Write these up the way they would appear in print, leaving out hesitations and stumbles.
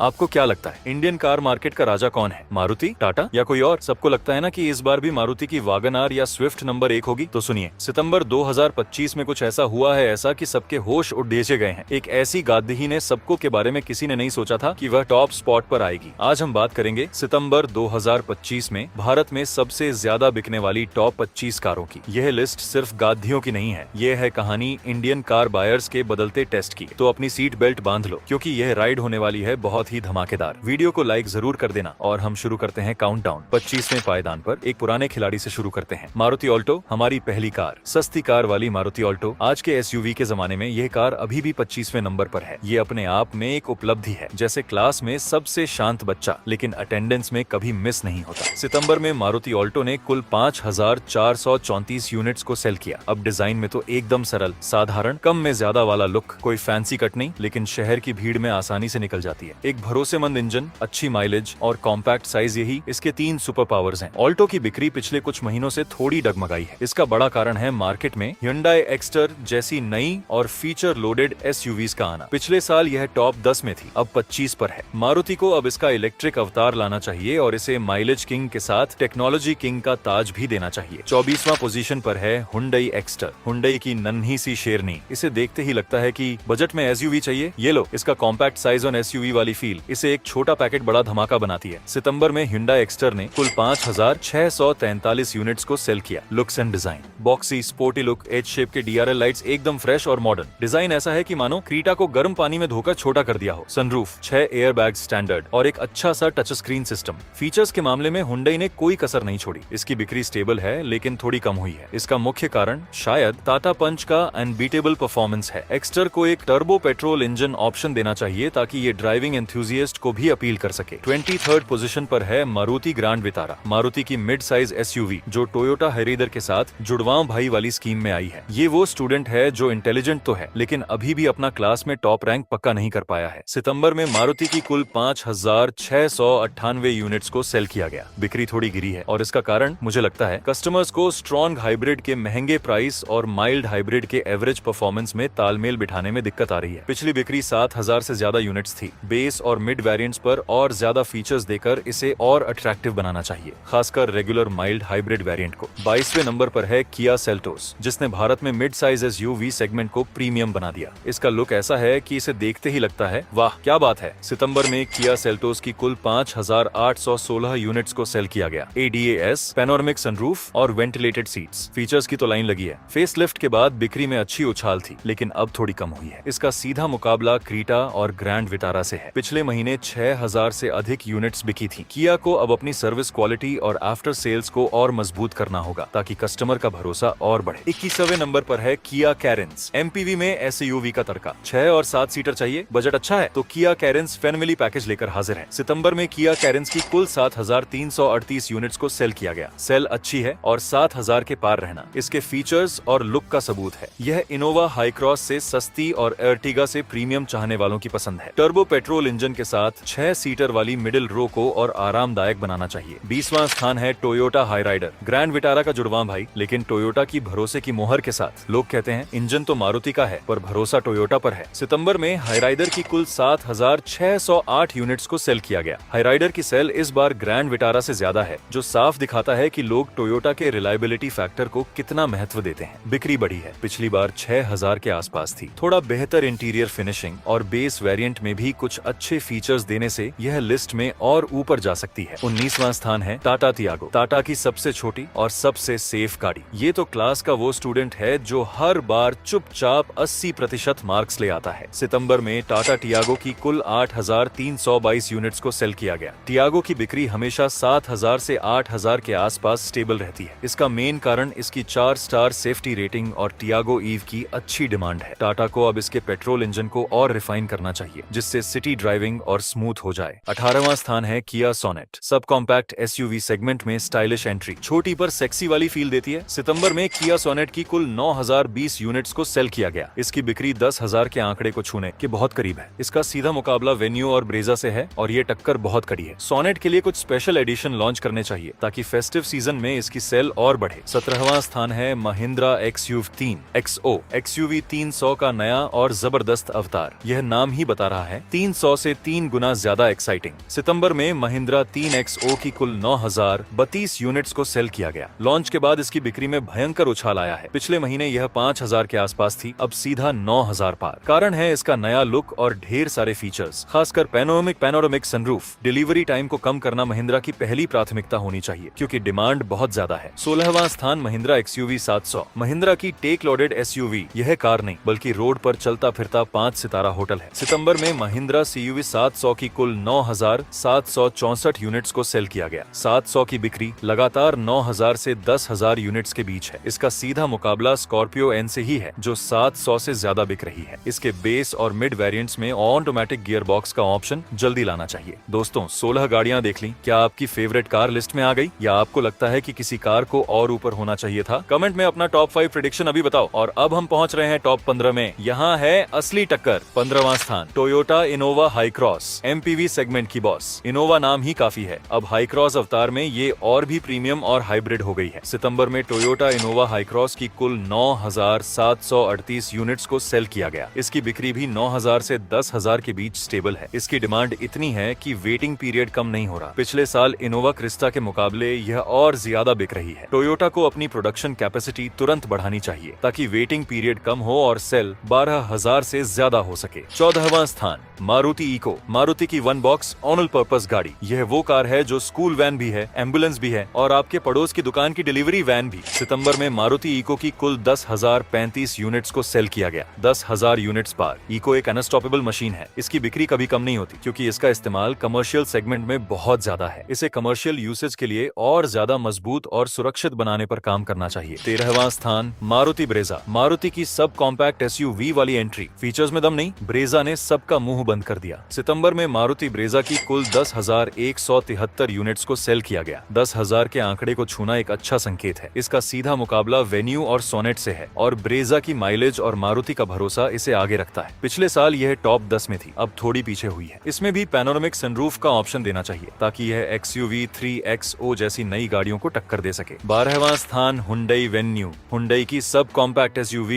आपको क्या लगता है इंडियन कार मार्केट का राजा कौन है? मारुति, टाटा या कोई और? सबको लगता है ना कि इस बार भी मारुति की वैगन आर या स्विफ्ट नंबर 1 होगी। तो सुनिए, सितंबर 2025 में कुछ ऐसा हुआ है ऐसा कि सबके होश उड़ दिए गए हैं। एक ऐसी गादही ने सबको के बारे में किसी ने नहीं सोचा था कि वह टॉप स्पॉट पर आएगी। आज हम बात करेंगे सितंबर 2025 में भारत में सबसे ज्यादा बिकने वाली टॉप 25 कारों की। यह लिस्ट सिर्फ गादियों की नहीं है, यह है कहानी इंडियन कार बायर्स के बदलते टेस्ट की। तो अपनी सीट बेल्ट बांध लो, क्योंकि यह राइड होने वाली है बहुत ही धमाकेदार। वीडियो को लाइक जरूर कर देना और हम शुरू करते हैं काउंटडाउन। 25वें पायदान पर एक पुराने खिलाड़ी से शुरू करते हैं। मारुति ऑल्टो, हमारी पहली कार। सस्ती कार वाली मारुति ऑल्टो। आज के एसयूवी के जमाने में यह कार अभी भी 25वें नंबर पर है। ये अपने आप में एक उपलब्धि है, जैसे क्लास में सबसे शांत बच्चा, लेकिन अटेंडेंस में कभी मिस नहीं होता। सितंबर में मारुति ऑल्टो ने कुल 5434 यूनिट्स को सेल किया। अब डिजाइन में तो एकदम सरल, साधारण, कम में ज्यादा वाला लुक। कोई फैंसी कट नहीं, लेकिन शहर की भीड़ में आसानी से निकल जाती है। एक भरोसेमंद इंजन, अच्छी माइलेज और कॉम्पैक्ट साइज, यही इसके 3 सुपर पावर्स हैं। ऑल्टो की बिक्री पिछले कुछ महीनों से थोड़ी डगमगाई है। इसका बड़ा कारण है मार्केट में Hyundai एक्स्टर जैसी नई और फीचर लोडेड एसयूवीज का आना। पिछले साल यह टॉप 10 में थी, अब 25 पर है। मारुति को अब इसका इलेक्ट्रिक अवतार लाना चाहिए और इसे माइलेज किंग के साथ टेक्नोलॉजी किंग का ताज भी देना चाहिए। 24वां पोजीशन पर है Hyundai एक्स्टर। Hyundai की नन्ही सी शेरनी। इसे देखते ही लगता है कि बजट में एसयूवी चाहिए। ये लो, इसका कॉम्पैक्ट साइज और एसयूवी वाली फील इसे एक छोटा पैकेट बड़ा धमाका बनाती है। सितंबर में Hyundai एक्स्टर ने कुल 5643 यूनिट्स को सेल किया। Looks and design, boxy sporty look, H shape के डीआरएल लाइट्स एकदम फ्रेश और मॉडर्न। डिजाइन ऐसा है कि मानो क्रीटा को गर्म पानी में धोकर छोटा कर दिया हो। सनरूफ, 6 एयर बैग स्टैंडर्ड और एक अच्छा सा टच स्क्रीन सिस्टम। फीचर्स के मामले में Hyundai ने कोई कसर नहीं छोड़ी। इसकी बिक्री स्टेबल है, लेकिन थोड़ी कम हुई है। इसका मुख्य कारण शायद टाटा पंच का अनबीटेबल परफॉर्मेंस है। एक्स्टर को एक टर्बो पेट्रोल इंजन ऑप्शन देना चाहिए ताकि ये ड्राइविंग एंथुसियास्ट को भी अपील कर सके। 23rd पोजीशन पर है मारुति ग्रैंड विटारा। मारुति की मिड साइज एसयूवी जो टोयोटा हाइराइडर के साथ जुड़वां भाई वाली स्कीम में आई है। ये वो स्टूडेंट है जो इंटेलिजेंट तो है, लेकिन अभी भी अपना क्लास में टॉप रैंक पक्का नहीं कर पाया है। सितंबर में मारुति की कुल 5698 यूनिट्स को सेल किया गया। बिक्री थोड़ी गिरी है और इसका कारण मुझे लगता है कस्टमर्स को स्ट्रॉन्ग हाइब्रिड के महंगे प्राइस और माइल्ड हाइब्रिड के एवरेज परफॉर्मेंस में तालमेल बिठाने में दिक्कत आ रही है। पिछली बिक्री 7000 से ज्यादा यूनिट्स थी। बेस और मिड वेरिएंट्स पर और ज्यादा फीचर्स देकर इसे और अट्रैक्टिव बनाना चाहिए, खासकर रेगुलर माइल्ड हाइब्रिड वेरिएंट को। 22वें नंबर पर है किया सेल्टोस, जिसने भारत में मिड साइज एसयूवी सेगमेंट को प्रीमियम बना दिया। इसका लुक ऐसा है कि इसे देखते ही लगता है वाह क्या बात है। सितंबर में किया सेल्टोस की कुल 5816 यूनिट्स को सेल किया गया। ADAS, पैनोरामिक सनरूफ और वेंटिलेटेड सीट्स। फीचर्स की तो लाइन लगी है। फेसलिफ्ट के बाद बिक्री में अच्छी उछाल थी, लेकिन अब थोड़ी कम हुई है। इसका सीधा मुकाबला क्रीटा और ग्रैंड विटारा से है। पिछले महीने 6000 से अधिक यूनिट्स बिकी थी। किया को अब अपनी सर्विस क्वालिटी और आफ्टर सेल्स को और मजबूत करना होगा ताकि कस्टमर का भरोसा और बढ़े। 21वें नंबर पर है किया कैरेंस। MPV में एसयूवी का तड़का। 6 और 7 सीटर चाहिए, बजट अच्छा है तो किया कैरेंस फैमिली पैकेज लेकर हाजिर है। सितंबर में किया कैरेंस की कुल 7338 यूनिट्स को सेल किया गया। सेल अच्छी है और 7000 के पार रहना इसके फीचर्स और लुक का सबूत है। यह इनोवा हाई क्रॉस से सस्ती और एर्टिगा से प्रीमियम चाहने वालों की पसंद है। टर्बो पेट्रोल इंजन के साथ 6 सीटर वाली मिडिल रो को और आरामदायक बनाना चाहिए। 20वां स्थान है टोयोटा हाइराइडर। ग्रैंड विटारा का जुड़वां भाई, लेकिन टोयोटा की भरोसे की मोहर के साथ। लोग कहते हैं इंजन तो मारुति का है पर भरोसा टोयोटा पर है। सितंबर में हाइराइडर की कुल 7608 यूनिट्स को सेल किया गया। हाइराइडर की सेल इस बार ग्रैंड विटारा से ज्यादा है, जो साफ दिखाता है कि लोग टोयोटा के रिलायबिलिटी फैक्टर को कितना महत्व देते हैं। बिक्री बढ़ी है, पिछली बार 6000 के आसपास थी। थोड़ा बेहतर इंटीरियर फिनिशिंग और बेस वेरिएंट में भी कुछ अच्छे फीचर्स देने से यह लिस्ट में और ऊपर जा सकती है। 19वां स्थान है टाटा टियागो। टाटा की सबसे छोटी और सबसे सेफ गाड़ी। ये तो क्लास का वो स्टूडेंट है जो हर बार चुपचाप 80% मार्क्स ले आता है। सितंबर में टाटा टियागो की कुल 8322 यूनिट्स को सेल किया गया। टियागो की बिक्री हमेशा 7000 से 8000 के आसपास स्टेबल रहती है। इसका मेन कारण इसकी 4 स्टार सेफ्टी रेटिंग और टियागो ईव की अच्छी डिमांड है। टाटा को अब इसके पेट्रोल इंजन को और रिफाइन करना चाहिए, जिससे सिटी ड्राइविंग और स्मूथ हो जाए। 18वां स्थान है किया sonnet. Sub compact SUV segment में स्टाइलिश एंट्री, छोटी पर सेक्सी वाली फील देती है। सितंबर में किया सोनेट की कुल 9020 यूनिट्स को सेल किया गया। इसकी बिक्री 10,000 के आंकड़े को छूने के बहुत करीब है। इसका सीधा मुकाबला वेन्यू और ब्रेजा से है और ये टक्कर बहुत कड़ी है। सोनेट के लिए कुछ स्पेशल एडिशन लॉन्च करने चाहिए ताकि फेस्टिव सीजन में इसकी सेल और बढ़े। 17वां स्थान है महिंद्रा XUV3 XO। XUV 300 का नया और जबरदस्त अवतार। यह नाम ही बता रहा है 300 से से 3 गुना ज्यादा एक्साइटिंग। सितंबर में महिंद्रा 3XO की कुल 9032 यूनिट्स को सेल किया गया। लॉन्च के बाद इसकी बिक्री में भयंकर उछाल आया है। पिछले महीने यह 5000 के आसपास थी, अब सीधा 9000 पार। कारण है इसका नया लुक और ढेर सारे फीचर्स, खासकर पैनोरामिक सनरूफ। डिलीवरी टाइम को कम करना महिंद्रा की पहली प्राथमिकता होनी चाहिए, क्योंकि डिमांड बहुत ज्यादा है। 16वां स्थान महिंद्रा XUV 700। महिंद्रा की टेक लोडेड SUV। यह कार नहीं बल्कि रोड पर चलता फिरता 5 सितारा होटल है। सितंबर में महिंद्रा CUV 700 की कुल 9764 यूनिट्स को सेल किया गया। 700 की बिक्री लगातार 9000 से 10000 यूनिट्स के बीच है। इसका सीधा मुकाबला स्कॉर्पियो N से ही है, जो 700 से ज्यादा बिक रही है। इसके बेस और मिड वेरिएंट्स में ऑटोमेटिक गियर बॉक्स का ऑप्शन जल्दी लाना चाहिए। दोस्तों, 16 गाड़ियां देख ली। क्या आपकी फेवरेट कार लिस्ट में आ गई, या आपको लगता है कि किसी कार को और ऊपर होना चाहिए था? कमेंट में अपना टॉप 5 प्रेडिक्शन अभी बताओ। और अब हम पहुंच रहे हैं टॉप 15 में। यहाँ है असली टक्कर। 15वां स्थान Toyota Innova high cross, MPV segment की बॉस। इनोवा नाम ही काफी है, अब हाई क्रॉस अवतार में ये और भी प्रीमियम और हाइब्रिड हो गई है। सितंबर में टोयोटा इनोवा हाई क्रॉस की कुल 9738 यूनिट्स को सेल किया गया। इसकी बिक्री भी 9000 से 10000 के बीच स्टेबल है। इसकी डिमांड इतनी है कि वेटिंग पीरियड कम नहीं हो रहा। पिछले साल इनोवा क्रिस्टा के मुकाबले यह और ज्यादा बिक रही है। टोयोटा को अपनी प्रोडक्शन कैपेसिटी तुरंत बढ़ानी चाहिए, ताकि वेटिंग पीरियड कम हो और सेल 12000 से ज्यादा हो सके। 14वां स्थान मारुति इको। मारुति की वन बॉक्स ऑनल पर्पस गाड़ी। यह वो कार है जो स्कूल वैन भी है, एम्बुलेंस भी है और आपके पड़ोस की दुकान की डिलीवरी वैन भी। सितंबर में मारुति इको की कुल 10,035 यूनिट्स को सेल किया गया। 10,000 यूनिट्स पार। इको एक अनस्टॉपेबल मशीन है। इसकी बिक्री कभी कम नहीं होती, क्योंकि इसका इस्तेमाल कमर्शियल सेगमेंट में बहुत ज्यादा है। इसे कमर्शियल यूसेज के लिए और ज्यादा मजबूत और सुरक्षित बनाने पर काम करना चाहिए। 13वां स्थान मारुति ब्रेजा। मारुति की सब कॉम्पैक्ट SUV वाली एंट्री। फीचर्स में दम नहीं, ब्रेजा ने सबका मुंह बंद कर दिया। सितंबर में मारुति ब्रेजा की कुल 10,173 यूनिट्स को सेल किया गया। 10,000 के आंकड़े को छूना एक अच्छा संकेत है। इसका सीधा मुकाबला वेन्यू और सोनेट से है, और ब्रेजा की माइलेज और मारुति का भरोसा इसे आगे रखता है। पिछले साल यह टॉप 10 में थी, अब थोड़ी पीछे हुई है। इसमें भी पैनोरामिक सनरूफ का ऑप्शन देना चाहिए, ताकि यह XUV 3XO जैसी नई गाड़ियों को टक्कर दे सके। 12वां स्थान हुंडई वेन्यू। हुंडई की सब कॉम्पैक्ट SUV।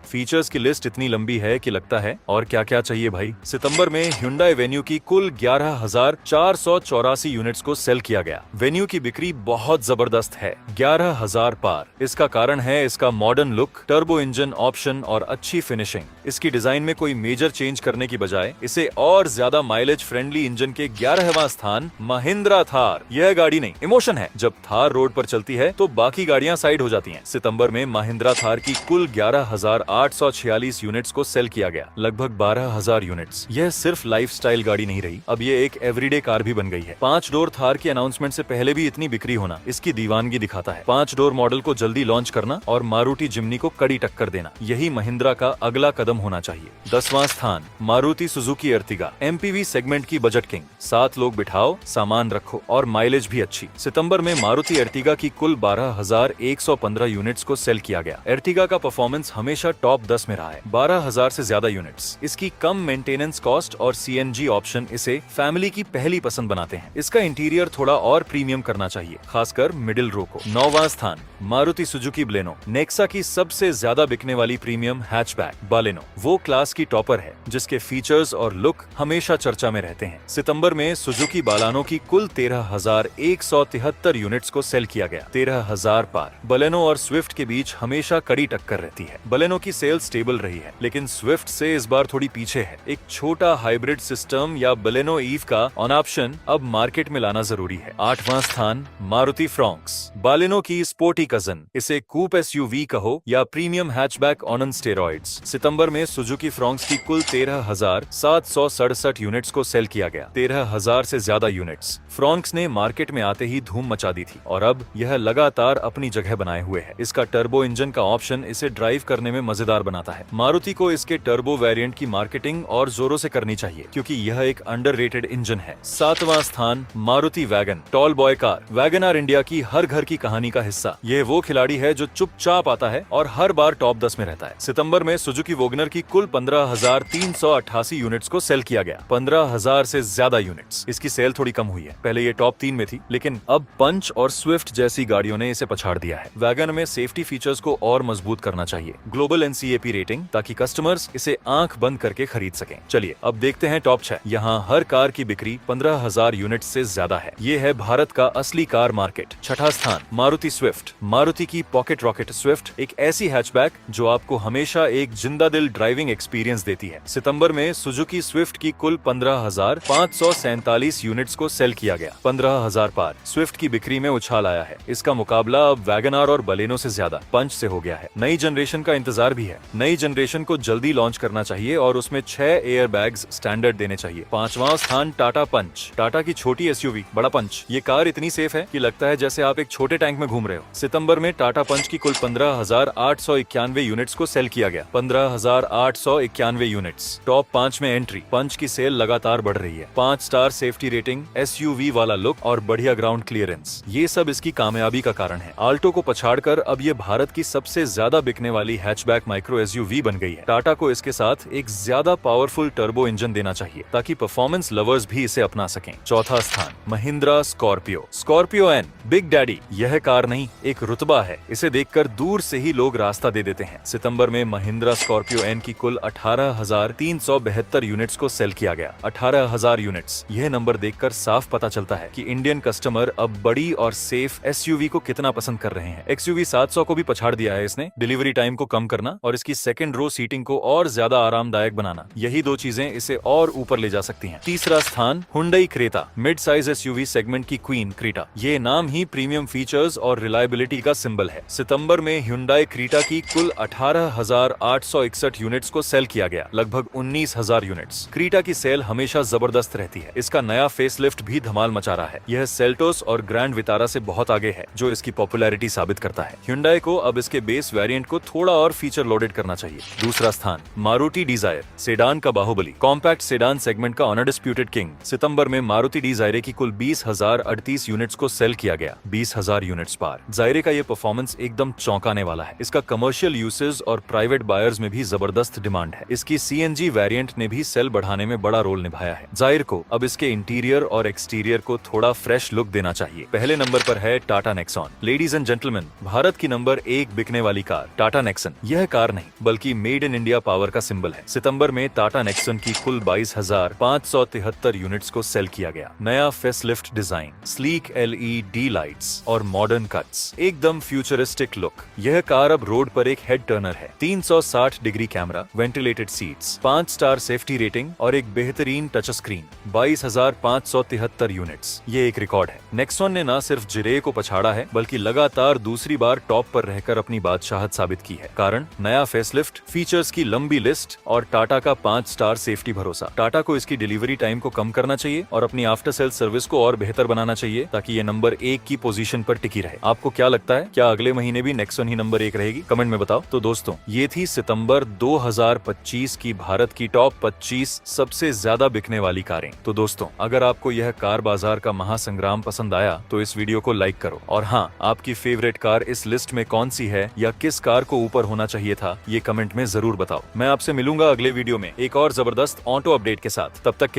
फीचर्स की लिस्ट इतनी लंबी है कि लगता है और क्या क्या चाहिए भाई। सितंबर में Hyundai वेन्यू की कुल 11,484 यूनिट्स को सेल किया गया। वेन्यू की बिक्री बहुत जबरदस्त है, 11,000 पार। इसका कारण है इसका modern look, turbo engine option और अच्छी फिनिशिंग। इसकी डिजाइन में कोई मेजर चेंज करने की बजाय इसे और ज्यादा माइलेज फ्रेंडली इंजन के 11वां स्थान महिंद्रा थार। यह गाड़ी नहीं, इमोशन है। जब थार रोड पर चलती है तो बाकी गाड़ियां साइड हो जाती हैं। सितंबर में महिंद्रा थार की कुल 11,846 यूनिट्स को सेल किया गया, लगभग 12,000 यूनिट्स। यह सिर्फ लाइफस्टाइल गाड़ी नहीं रही, अब ये एक एवरीडे कार भी बन गई है। 5 डोर थार की अनाउंसमेंट से पहले भी इतनी बिक्री होना इसकी दीवानगी दिखाता है। 5 डोर मॉडल को जल्दी लॉन्च करना और मारुति जिम्नी को कड़ी टक्कर देना, यही महिंद्रा का अगला कदम होना चाहिए। 10वां स्थान Maruti Suzuki Ertiga. MPV segment की बजट किंग। 7 लोग बिठाओ, सामान रखो और माइलेज भी अच्छी। सितंबर में मारुति अर्टिगा की कुल 12,115 यूनिट्स को सेल किया गया। अर्टिगा का परफॉर्मेंस हमेशा टॉप 10 में रहा है। 12,000 से ज्यादा यूनिट्स। इसकी कम मेंटेनेंस कॉस्ट और CNG ऑप्शन इसे फैमिली की पहली पसंद बनाते हैं। इसका इंटीरियर थोड़ा और प्रीमियम करना चाहिए, खासकर मिडिल रो को। 9वां स्थान मारुति सुजुकी बलेनो। नेक्सा की सबसे ज्यादा बिकने वाली प्रीमियम हैचबैक बलेनो वो क्लास की टॉपर है, जिसके फीचर्स और लुक हमेशा चर्चा में रहते हैं। सितंबर में सुजुकी बालानो की कुल 13,173 यूनिट्स को सेल किया गया। 13,000 पार। बलेनो और स्विफ्ट के बीच हमेशा कड़ी टक्कर रहती है। बलेनो की सेल स्टेबल रही है, लेकिन स्विफ्ट से इस बार थोड़ी पीछे है। एक छोटा हाइब्रिड सिस्टम या बलेनो ईव का ऑन ऑप्शन अब मार्केट में लाना जरूरी है। 8वां स्थान मारुति फ्रॉन्क्स। बालेनो की स्पोर्टी कजन। इसे कूप SUV कहो या प्रीमियम हैचबैक ऑन स्टेरॉइड्स। सितंबर में सुजुकी फ्रॉन्क्स की कुल 13,767 यूनिट्स को सेल किया गया। 13,000 से ज्यादा यूनिट्स। फ्रॉन्क्स ने मार्केट में आते ही धूम मचा दी थी, और अब यह लगातार अपनी जगह बनाए हुए है। इसका टर्बो इंजन का ऑप्शन इसे ड्राइव करने में मजेदार बनाता है। मारुति को इसके टर्बो वेरिएंट की मार्केटिंग और जोरों से करनी चाहिए, क्योंकि यह एक अंडररेटेड इंजन है। 7वां स्थान Maruti wagon. Tall boy car. Wagon R India की हर घर की कहानी का हिस्सा। यह वो खिलाड़ी है जो चुपचाप आता है और हर बार टॉप 10 में रहता है। सितंबर में सुजुकी वोगनर की कुल 15,388 यूनिट्स को सेल किया गया। 15,000 से ज्यादा यूनिट्स। इसकी सेल थोड़ी कम हुई है, पहले ये टॉप 3 में थी, लेकिन अब पंच और स्विफ्ट जैसी गाड़ियों ने इसे पछाड़ दिया है। वैगन में सेफ्टी फीचर्स को और मजबूत करना चाहिए। ग्लोबल NCAP रेटिंग, ताकि कस्टमर्स इसे आंख बंद करके खरीद सकें। चलिए अब देखते देखते हैं टॉप 6। यहाँ हर कार की बिक्री 15,000 यूनिट से ज्यादा है। ये है भारत का असली कार मार्केट। छठा स्थान मारुति स्विफ्ट। मारुति की पॉकेट रॉकेट स्विफ्ट एक ऐसी हैचबैक जो आपको हमेशा एक जिंदा दिल ड्राइविंग एक्सपीरियंस देती है। सितंबर में सुजुकी स्विफ्ट की कुल 15,547 यूनिट्स को सेल किया गया। 15,000 पार। स्विफ्ट की बिक्री में उछाल आया है। इसका मुकाबला अब वैगनआर और बलेनो से ज्यादा पंच से हो गया है। नई जनरेशन का इंतजार भी है। नई जनरेशन को जल्दी लॉन्च करना चाहिए और उसमें 6 एयर बैग्स स्टैंडर्ड देने चाहिए। 5वां स्थान टाटा पंच। टाटा की छोटी एसयूवी बड़ा पंच। ये कार इतनी सेफ है कि लगता है जैसे आप एक छोटे टैंक में घूम रहे हो। सितंबर में टाटा पंच की कुल 15,891 यूनिट्स को सेल किया गया। 15,891 यूनिट्स। टॉप 5 में एंट्री। पंच की सेल लगातार बढ़ रही है। 5 स्टार सेफ्टी रेटिंग, एसयूवी वाला लुक और बढ़िया ग्राउंड क्लियरेंस, ये सब इसकी कामयाबी का कारण है। आल्टो को पछाड़कर अब ये भारत की सबसे ज्यादा बिकने वाली हैचबैक माइक्रो एसयूवी बन गई है। टाटा को इसके साथ एक ज्यादा पावरफुल टर्बो इंजन देना चाहिए ताकि परफॉर्मेंस लवर्स भी इसे अपना सकें। चौथा स्थान Mahindra Scorpio. Scorpio N big daddy. यह कार नहीं, एक रुतबा है। इसे देखकर दूर से ही लोग रास्ता दे देते हैं। सितंबर में महिंद्रा स्कॉर्पियो एन की कुल 18,372 यूनिट्स को सेल किया गया। 18,000 यूनिट्स। यह नंबर देखकर साफ पता चलता है कि इंडियन कस्टमर अब बड़ी और सेफ एसयूवी को कितना पसंद कर रहे हैं। एक्सयूवी 700 को भी पछाड़ दिया है इसने। डिलीवरी टाइम को कम करना और इसकी सेकंड रो सीटिंग को और ज्यादा आरामदायक बनाना, यही 2 चीजें इसे और ऊपर ले जा सकती हैं। तीसरा स्थान Hyundai Creta. Mid size SUV segment की क्वीन क्रेटा। ये नाम ही प्रीमियम फीचर्स और रिलायबिलिटी का सिंबल है। सितंबर में हुंडई क्रेटा की कुल 18,861 यूनिट्स को सेल किया गया। लगभग 19,000 यूनिट्स। क्रेटा की सेल हमेशा जबरदस्त रहती है। इसका नया फेसलिफ्ट भी धमाल मचा रहा है। यह सेल्टोस और ग्रैंड विटारा से बहुत आगे है, जो इसकी पॉपुलैरिटी साबित करता है। हुंडई को अब इसके बेस वेरिएंट को थोड़ा और फीचर लोडेड करना चाहिए। दूसरा स्थान मारुति डिजायर। सेडान का बाहुबली। कॉम्पैक्ट सेडान सेगमेंट का अनडिस्प्यूटेड किंग। सितंबर में मारुति डिजायर की कुल 20,038 यूनिट्स को सेल किया गया। 20,000 यूनिट्स पार। जायरे का ये परफॉर्मेंस एकदम चौंकाने वाला है। इसका कमर्शियल यूसेज और प्राइवेट बायर्स में भी जबरदस्त डिमांड है। इसकी सीएनजी वेरिएंट ने भी सेल बढ़ाने में बड़ा रोल निभाया है। जायर को अब इसके इंटीरियर और एक्सटीरियर को थोड़ा फ्रेश लुक देना चाहिए। पहले नंबर पर है Tata Nexon. Ladies and gentleman, Bharat की नंबर 1 बिकने वाली कार टाटा नेक्सन। यह कार नहीं बल्कि मेड इन इंडिया पावर का सिंबल है। सितंबर में टाटा नेक्सन की कुल 22,573 यूनिट्स को सेल किया गया। नया facelift design, sleek LED lights और मॉडर्न कट्स, एकदम फ्यूचरिस्टिक लुक। यह कार अब रोड पर एक हेड टर्नर है। 360 degree camera, ventilated seats, 5 star safety rating और एक बेहतरीन टच स्क्रीन। 22,573 यूनिट्स, ये एक रिकॉर्ड है। नेक्सॉन ने न सिर्फ जिरे को पछाड़ा है बल्कि लगातार दूसरी बार टॉप पर रहकर अपनी बादशाहत साबित की है। कारण नया फेसलिफ्ट, फीचर्स की लंबी लिस्ट और टाटा का 5 स्टार सेफ्टी भरोसा। टाटा को इसकी डिलीवरी टाइम को कम करना चाहिए और अपनी आफ्टर सेल सर्विस को और बेहतर बनाना चाहिए ताकि ये नंबर 1 की पोजीशन पर टिकी रहे। आपको क्या लगता है, क्या अगले महीने भी नेक्सॉन ही नंबर 1 रहेगी? कमेंट में बताओ। तो दोस्तों, ये थी सितंबर 2025 की भारत की टॉप 25 सबसे ज्यादा बिकने वाली कारें। तो दोस्तों, अगर आपको यह कार बाजार का महासंग्राम पसंद आया तो इस वीडियो को लाइक करो। और हाँ, आपकी फेवरेट कार इस लिस्ट में कौन सी है या किस कार को ऊपर होना चाहिए था, ये कमेंट में जरूर बताओ। मैं आपसे मिलूंगा अगले वीडियो में एक और जबरदस्त ऑटो अपडेट के साथ। तब तक के लिए